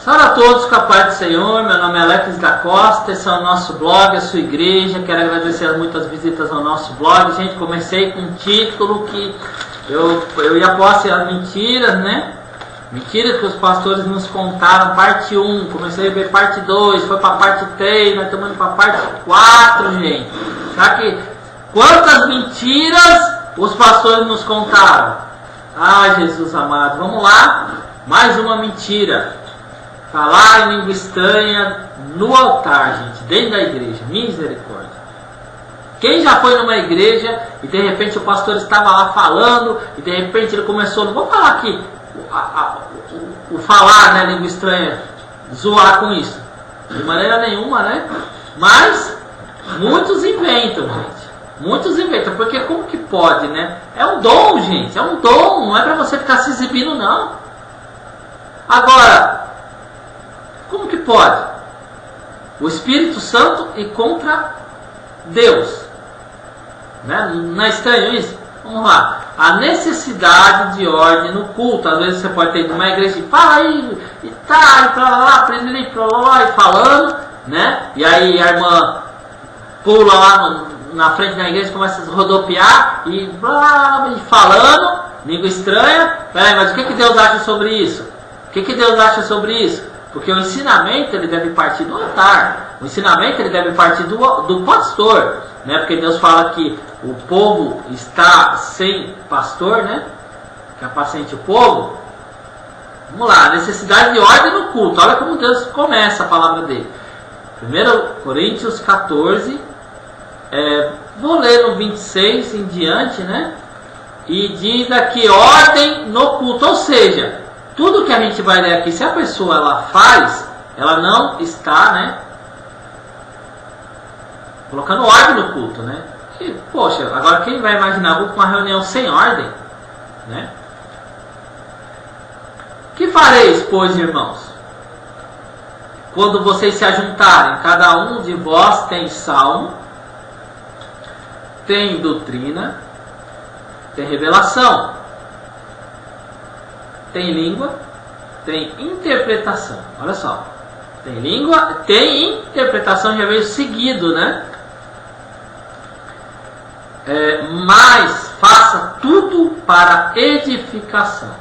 Salve a todos com a paz do Senhor, meu nome é Alex da Costa, esse é o nosso blog, a sua igreja. Quero agradecer muitas visitas ao nosso blog. Gente, comecei com um título que eu ia postar as mentiras, né? Mentiras que os pastores nos contaram, parte 1, comecei a ver parte 2, foi para parte 3, nós estamos indo para parte 4, gente. Sabe que quantas mentiras os pastores nos contaram? Ah, Jesus amado, vamos lá, mais uma mentira. Falar em língua estranha no altar, gente, dentro da igreja, misericórdia. Quem já foi numa igreja e de repente o pastor estava lá falando e de repente ele começou, não vou falar aqui, o falar, né, língua estranha, zoar com isso, de maneira nenhuma, né? Mas muitos inventam, gente. Muitos inventam, porque como que pode, né? É um dom, gente, é um dom, não é para você ficar se exibindo, não. Agora, como que pode? O Espírito Santo e contra Deus, né? Não é estranho isso? Vamos lá. A necessidade de ordem no culto. Às vezes você pode ter ido numa igreja e fala aí, e tá, e pra lá, e falando, né? E aí a irmã pula lá na frente da igreja, começa a rodopiar e blá, e falando, língua estranha. Peraí, mas o que Deus acha sobre isso? O que Deus acha sobre isso? Porque o ensinamento ele deve partir do altar. O ensinamento ele deve partir do pastor, né? Porque Deus fala que o povo está sem pastor, né? Que apacente o povo. Vamos lá, necessidade de ordem no culto. Olha como Deus começa a palavra dele. 1 Coríntios 14, vou ler no 26 em diante, né? E diz aqui ordem no culto, ou seja, tudo que a gente vai ler aqui, se a pessoa ela faz, ela não está, né, colocando ordem no culto, né? E, poxa, agora quem vai imaginar uma reunião sem ordem, né? Que fareis, pois, irmãos? Quando vocês se ajuntarem, cada um de vós tem salmo, tem doutrina, tem revelação, tem língua, tem interpretação. Olha só. Tem língua, tem interpretação, já veio seguido, né? Mas faça tudo para edificação.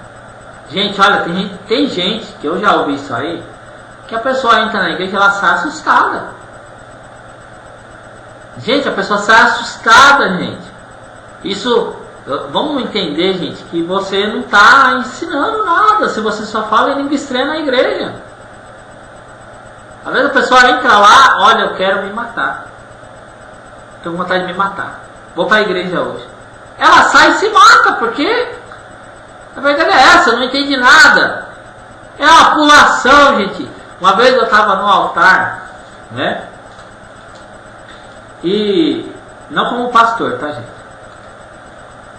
Gente, olha, tem gente, que eu já ouvi isso aí, que a pessoa entra na igreja e ela sai assustada. Gente, a pessoa sai assustada, gente. Isso... Vamos entender, gente, que você não está ensinando nada se você só fala em língua estranha na igreja. Às vezes a pessoa entra lá, olha, eu quero me matar. Tenho vontade de me matar. Vou para a igreja hoje. Ela sai e se mata, porque a verdade é essa, eu não entendi nada. É uma pulação, gente. Uma vez eu estava no altar, né? E não como pastor, tá, gente?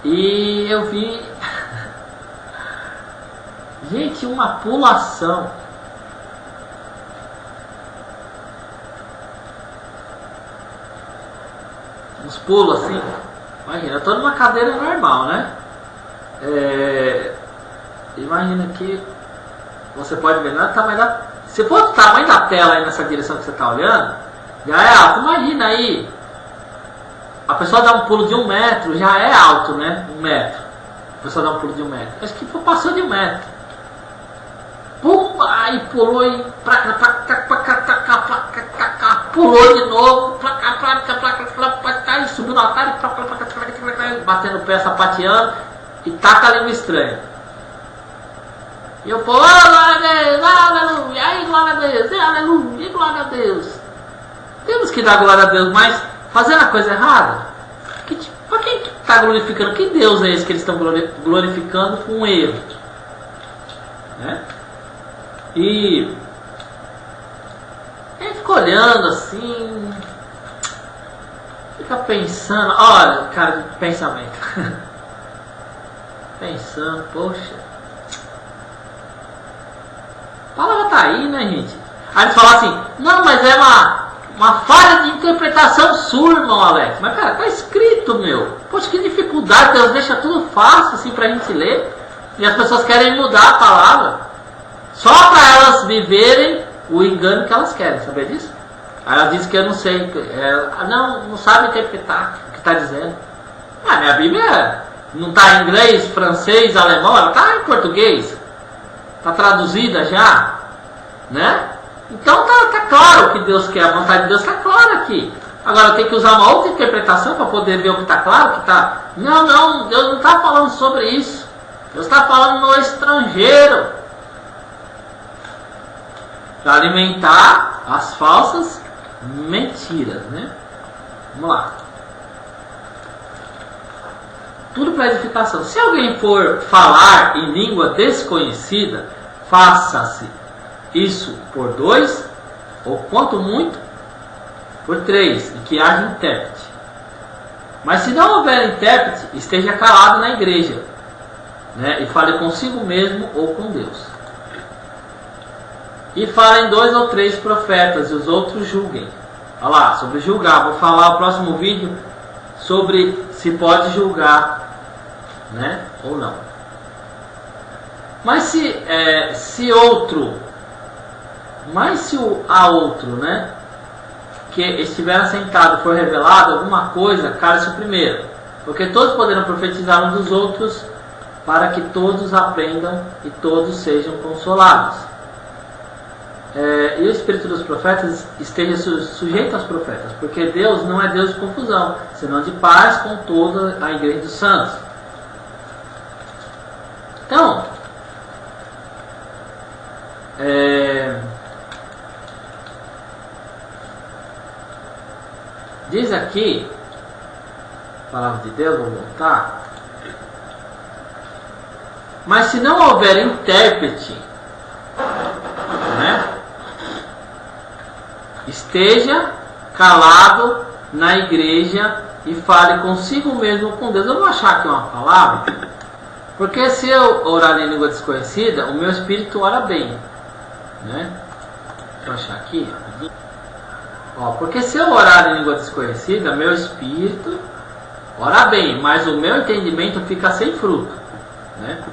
E eu vi, gente, uma pulação. Uns pulos assim. Imagina, eu estou numa cadeira normal, né? Imagina que você pode ver, não é o tamanho da... Se for o tamanho da tela aí nessa direção que você está olhando, já é alto. Imagina aí. A pessoa dá um pulo de 1 metro, já é alto, né? 1 metro. A pessoa dá um pulo de 1 metro. Acho que passou de 1 metro. Pum! Aí pulou e... Pulou de novo. E subiu no altar e... Batendo o pé, sapateando. E taca a língua estranha. E eu falo, glória a Deus, aleluia, aí glória a Deus, aleluia, glória a Deus. Temos que dar glória a Deus, mas... fazendo a coisa errada? Para quem está glorificando? Que Deus é esse que eles estão glorificando com um erro? Né? E a gente fica olhando assim, fica pensando, olha, cara, de pensamento. Pensando, poxa, a palavra está aí, né, gente? Aí eles falam assim, não, mas é uma falha de interpretação sua, irmão Alex. Mas, cara, tá escrito, meu. Poxa, que dificuldade. Deus deixa tudo fácil, assim, pra gente ler. E as pessoas querem mudar a palavra. Só para elas viverem o engano que elas querem, saber disso? Aí ela diz que eu não sei, não sabe interpretar o que está dizendo. Minha Bíblia não está em inglês, francês, alemão, ela está em português. Está traduzida já, né? Então tá claro o que Deus quer, a vontade de Deus está clara aqui. Agora tem que usar uma outra interpretação para poder ver o que está claro, que está. Não, Deus não está falando sobre isso. Deus está falando no estrangeiro. Para alimentar as falsas mentiras, né? Vamos lá. Tudo para edificação. Se alguém for falar em língua desconhecida, faça-se isso por 2, ou quanto muito, por 3, e que haja intérprete. Mas se não houver intérprete, esteja calado na igreja, né? E fale consigo mesmo ou com Deus. E falem 2 ou 3 profetas, e os outros julguem. Olha lá, sobre julgar. Vou falar no próximo vídeo sobre se pode julgar, né? Ou não. Mas se há outro, né, que estiver assentado for revelado alguma coisa, cale-se o primeiro, porque todos poderão profetizar uns dos outros, para que todos aprendam e todos sejam consolados. E o espírito dos profetas esteja sujeito aos profetas, porque Deus não é Deus de confusão, senão de paz com toda a igreja dos santos. Então, diz aqui, palavra de Deus, vou voltar. Mas se não houver intérprete, né, esteja calado na igreja e fale consigo mesmo com Deus. Eu vou achar aqui uma palavra, porque se eu orar em língua desconhecida, o meu espírito ora bem, né? Deixa eu achar aqui. Porque se eu orar em língua desconhecida, meu espírito ora bem, mas o meu entendimento fica sem fruto, né?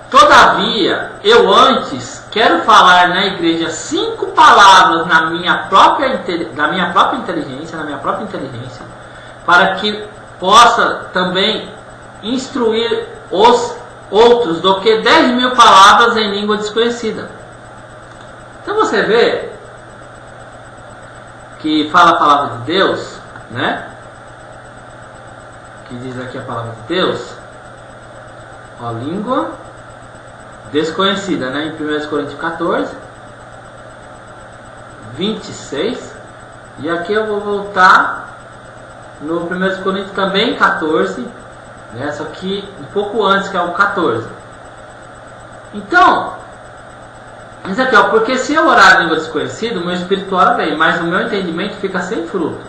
Todavia, eu antes quero falar na igreja 5 palavras da minha própria inteligência, para que possa também instruir os outros do que 10.000 palavras em língua desconhecida. Então você vê que fala a palavra de Deus, né? Que diz aqui a palavra de Deus, língua desconhecida, né? Em 1 Coríntios 14, 26, e aqui eu vou voltar no 1 Coríntios também 14, né? Só que um pouco antes, que é o 14. Então, isso aqui, porque se eu orar em língua desconhecida, o meu espírito ora bem, mas o meu entendimento fica sem fruto.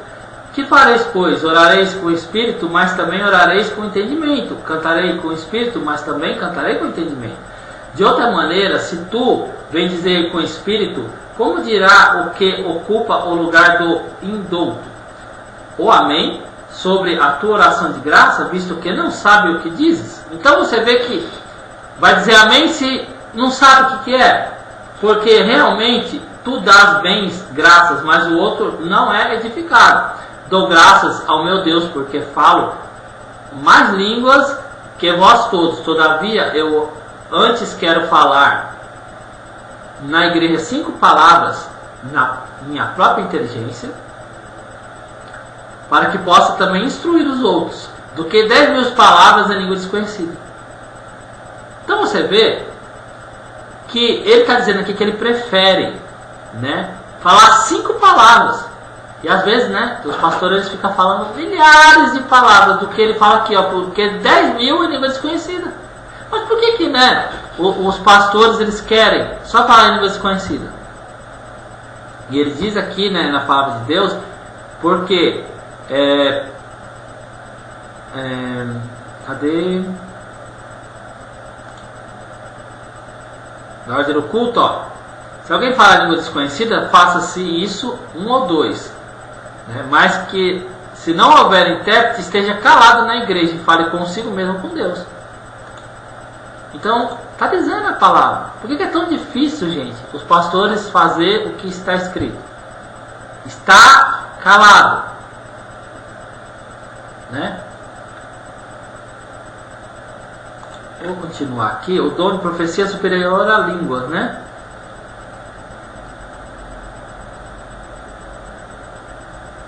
Que fareis, pois? Orareis com o espírito, mas também orareis com o entendimento. Cantarei com o espírito, mas também cantarei com o entendimento. De outra maneira, se tu vem dizer com o espírito, como dirá o que ocupa o lugar do indouto? Ou amém, sobre a tua oração de graça, visto que não sabe o que dizes? Então você vê que vai dizer amém se não sabe o que é. Porque realmente tu dás bens, graças, mas o outro não é edificado. Dou graças ao meu Deus, porque falo mais línguas que vós todos. Todavia, eu antes quero falar na igreja 5 palavras na minha própria inteligência, para que possa também instruir os outros, do que 10.000 palavras em língua desconhecida. Então você vê que ele está dizendo aqui que ele prefere, né, falar 5 palavras. E às vezes, né, os pastores eles ficam falando milhares de palavras do que ele fala aqui, porque 10.000 em língua desconhecida. Mas por que, né, os pastores eles querem só falar em língua desconhecida? E ele diz aqui, né, na palavra de Deus, porque cadê? Na ordem do culto, se alguém falar em língua desconhecida, faça-se isso 1 ou 2, né? Mas que Se não houver intérprete, esteja calado na igreja e fale consigo mesmo com Deus. Então, está dizendo a palavra. Por que é tão difícil, gente, os pastores fazer o que está escrito? Está calado. Né? Vou continuar aqui. O dom de profecia é superior à língua, né?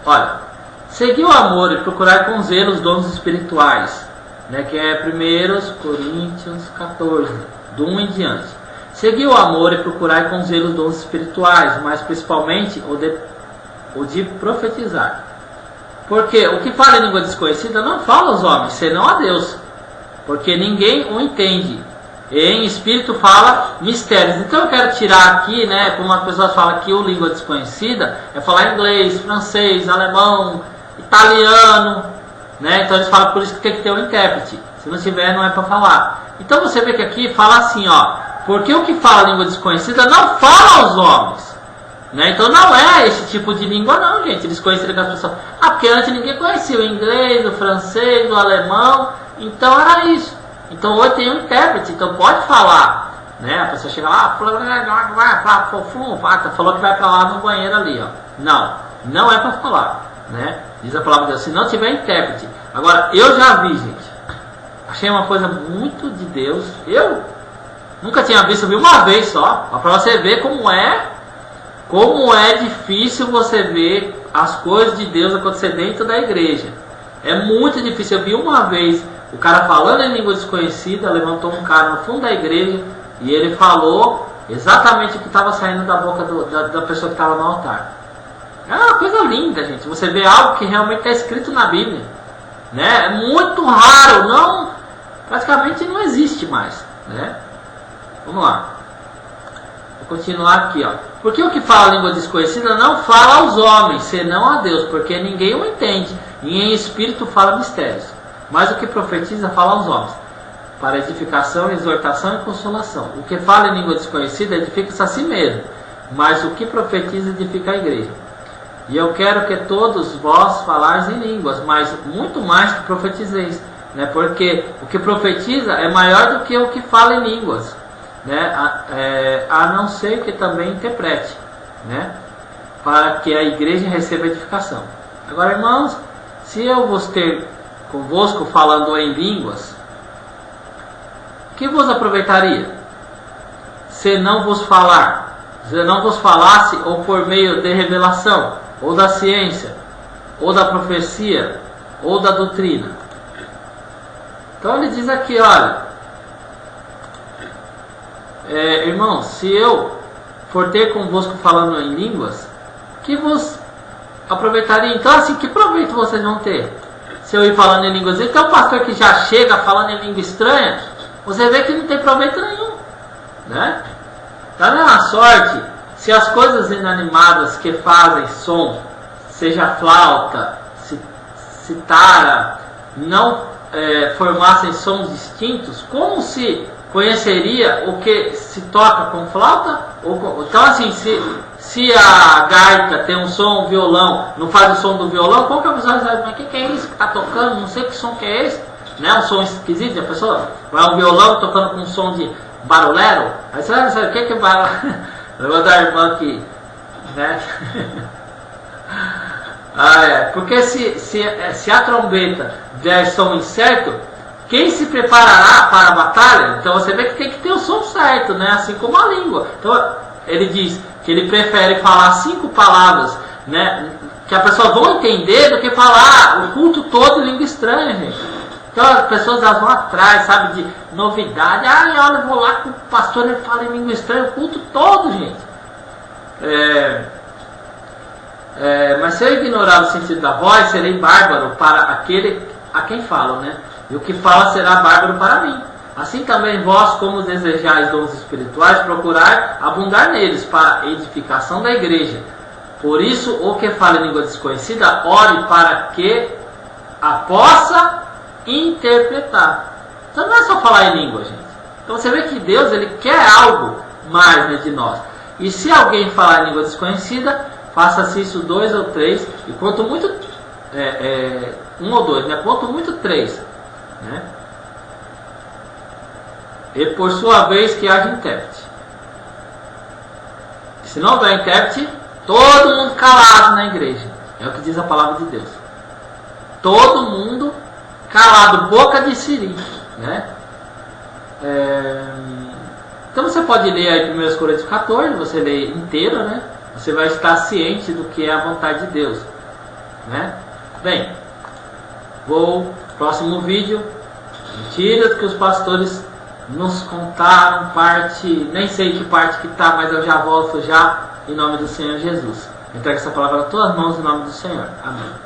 Olha, seguir o amor e procurar com zelo os dons espirituais, né? Que é 1 Coríntios 14, do 1 em diante. Seguir o amor e procurar com zelo os dons espirituais, mas principalmente o de profetizar. Porque o que fala em língua desconhecida não fala aos homens, senão a Deus. Porque ninguém o entende. E em espírito fala mistérios. Então eu quero tirar aqui, né, como as pessoas falam que o língua desconhecida é falar inglês, francês, alemão, italiano, né? Então eles falam por isso que tem que ter um intérprete. Se não tiver, não é para falar. Então você vê que aqui fala assim, ó, porque o que fala língua desconhecida não fala aos homens. Né? Então não é esse tipo de língua não, gente. Eles conheceram que as pessoas... porque antes ninguém conhecia o inglês, o francês, o alemão. Então era isso. Então hoje tem um intérprete, então pode falar. Né? A pessoa chega lá, falou que vai para lá no banheiro ali. Ó. Não é para falar. Né? Diz a palavra de Deus, se não tiver intérprete. Agora, eu já vi, gente. Achei uma coisa muito de Deus. Eu nunca tinha visto, eu vi uma vez só. Para você ver como é difícil você ver as coisas de Deus acontecer dentro da igreja. É muito difícil. Eu vi uma vez o cara falando em língua desconhecida, levantou um cara no fundo da igreja e ele falou exatamente o que estava saindo da boca da pessoa que estava no altar. É uma coisa linda, gente. Você vê algo que realmente está escrito na Bíblia. Né? É muito raro, praticamente não existe mais. Né? Vamos lá. Vou continuar aqui, ó. Porque o que fala língua desconhecida não fala aos homens, senão a Deus, porque ninguém o entende, e em espírito fala mistérios. Mas o que profetiza fala aos homens, para edificação, exortação e consolação. O que fala em língua desconhecida edifica-se a si mesmo, mas o que profetiza edifica a igreja. E eu quero que todos vós falais em línguas, mas muito mais que profetizeis, né? Porque o que profetiza é maior do que o que fala em línguas. Né? A não ser que também interprete, né? Para que a igreja receba edificação. Agora, irmãos, se eu vos ter convosco falando em línguas, que vos aproveitaria? Se não vos falasse ou por meio de revelação, ou da ciência, ou da profecia, ou da doutrina. Então ele diz aqui, olha, irmãos, se eu for ter convosco falando em línguas, que vos aproveitaria? Então assim, que proveito vocês vão ter? Se eu ir falando em línguas, então o pastor que já chega falando em língua estranha, você vê que não tem proveito nenhum, né? Tá vendo a sorte? Se as coisas inanimadas que fazem som, seja flauta, citara, não formassem sons distintos, como se conheceria o que se toca com flauta? Então assim, se a gaita tem um som, o violão não faz o som do violão, qual que é a pessoa vai dizer, mas o que é isso que está tocando? Não sei que som que é esse, né? Um som esquisito, a pessoa vai um violão tocando com um som de barulhero, aí você vai saber o que é barulhero. Eu vou dar a irmã aqui, né? Porque se a trombeta der som incerto, quem se preparará para a batalha? Então você vê que tem que ter o som certo, né? Assim como a língua. Então ele diz que ele prefere falar 5 palavras, né? Que as pessoas vão entender do que falar o culto todo em língua estranha, gente. Então as pessoas elas vão atrás, sabe, de novidade. Olha, eu vou lá com o pastor, ele fala em língua estranha o culto todo, gente. Mas se eu ignorar o sentido da voz, serei bárbaro para aquele a quem falo, né? E o que fala será bárbaro para mim. Assim também vós, como desejais dons espirituais, procurai abundar neles para a edificação da igreja. Por isso, o que fala em língua desconhecida, ore para que a possa interpretar. Então não é só falar em língua, gente. Então você vê que Deus ele quer algo mais, né, de nós. E se alguém falar em língua desconhecida, faça-se isso 2 ou 3, e quanto muito 1 ou 2, né? Ponto muito 3, né? E por sua vez que haja intérprete. Se não houver intérprete, todo mundo calado na igreja. É o que diz a palavra de Deus. Todo mundo calado, boca de siri, né? Então você pode ler aí 1 Coríntios 14, você lê inteiro, né? Você vai estar ciente do que é a vontade de Deus, né? Bem, próximo vídeo, mentiras que os pastores nos contaram, nem sei que parte que tá, mas eu já volto já, em nome do Senhor Jesus. Entrego essa palavra nas tuas mãos, em nome do Senhor. Amém.